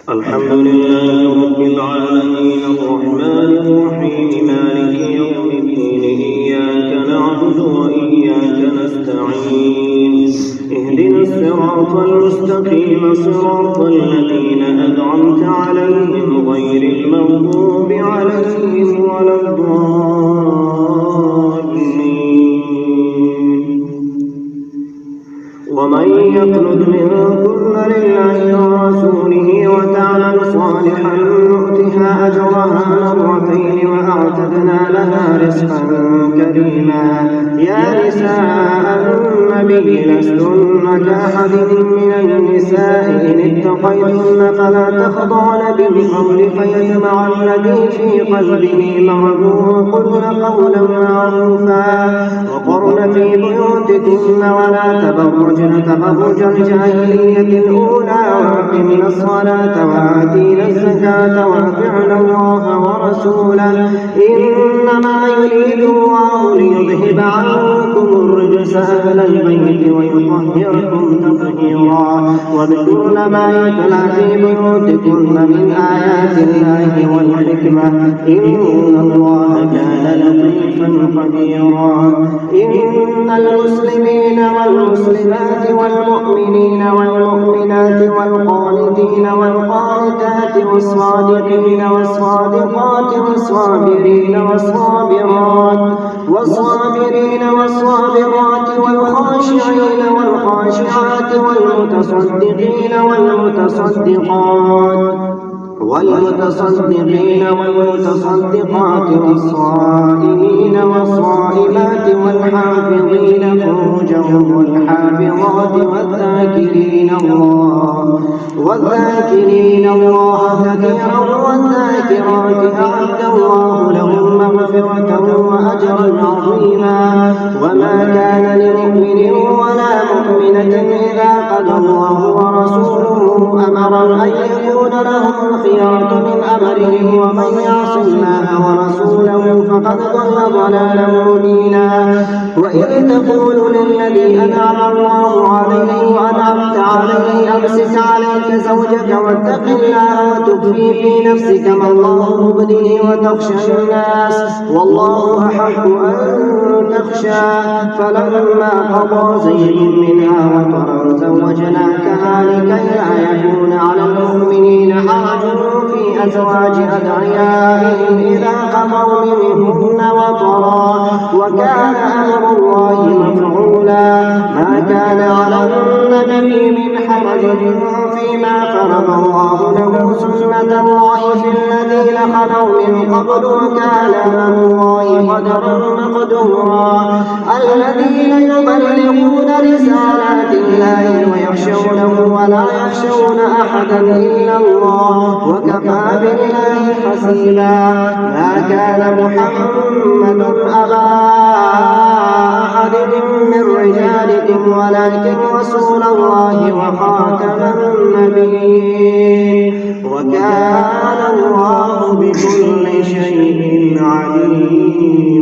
الحمد لله رب العالمين الرحمن الرحيم مالك يوم الدين إياك نعبد وإياك نستعين اهدنا الصراط المستقيم صراط الذين أنعمت عليهم غير المغضوب عليهم ولا الضالين. ومن يقنت منكن لله ورسوله وتعمل صالحا نؤتها أجرها مرتين وأعتدنا لها رزقا كريما. يا نساء النبي لستن كأحد من النساء إن اتقيتن فلا تخضعن بالقول فيطمع الذي في قلبه مرض وقلن قولا معروفا وقرن في بيوتكن ولا تبرجن تبرج الجاهلية الأولى وأقمنا الصلاة وآتينا الزكاة وأطعن الله ورسوله إنما يريد الله ليذهب عنكم الرجس أهل البيت ويطهركم تطهيرا. واذكرن ما يتلى في بيوتكن من آيات الله والحكمة إن الله كان لطيفا خبيرا. إن المسلمين والمسلمات والمؤمنين والمؤمنات والقانتين والقانتات والصادقين والصادقات والصابرين والصابرات والخاشعين والخاشعات والمتصدقين والمتصدقات والصائمين والصائمات والحافظين فروجهم والحافظات والذاكرين الله كثيرا والذاكرات أعد الله لهم مغفرة وأجرا عظيما. وما كان لمؤمن ولا مؤمنة إذا قضى الله ورسوله أمرا أن يكون لهم الخيرة من أمرهم ومن يعص الله ورسوله فقد ضل ضلالا مبينا. وإذ تقول للذي أنعم الله عليه وأنعمت عليه أمسك عليك زوجك واتق الله وتخفي في نفسك ما الله مبديه وتخشى الناس والله أحق أن تخشى. فلما قضى زيد منها وطرا زوجناكها لكي لا يكون على المؤمنين حرج في أزواج أدعيائهم إذا قضوا منهن وطرا وكان أمر الله مفعولا. ما كان على النبي من حرج فيما فرض الله له سنة الله في الذين خلوا من قبل وكان أمر الله قدرا مقدورا. الذين يبلغون رسالات الله ويخشونه ولا يخشون أحدا إلا الله وكفى بالله حسيبا. ما كان محمد أبا أحد من رجالكم ولكن رسول الله وخاتم النبيين وكان الله بكل شيء عليم.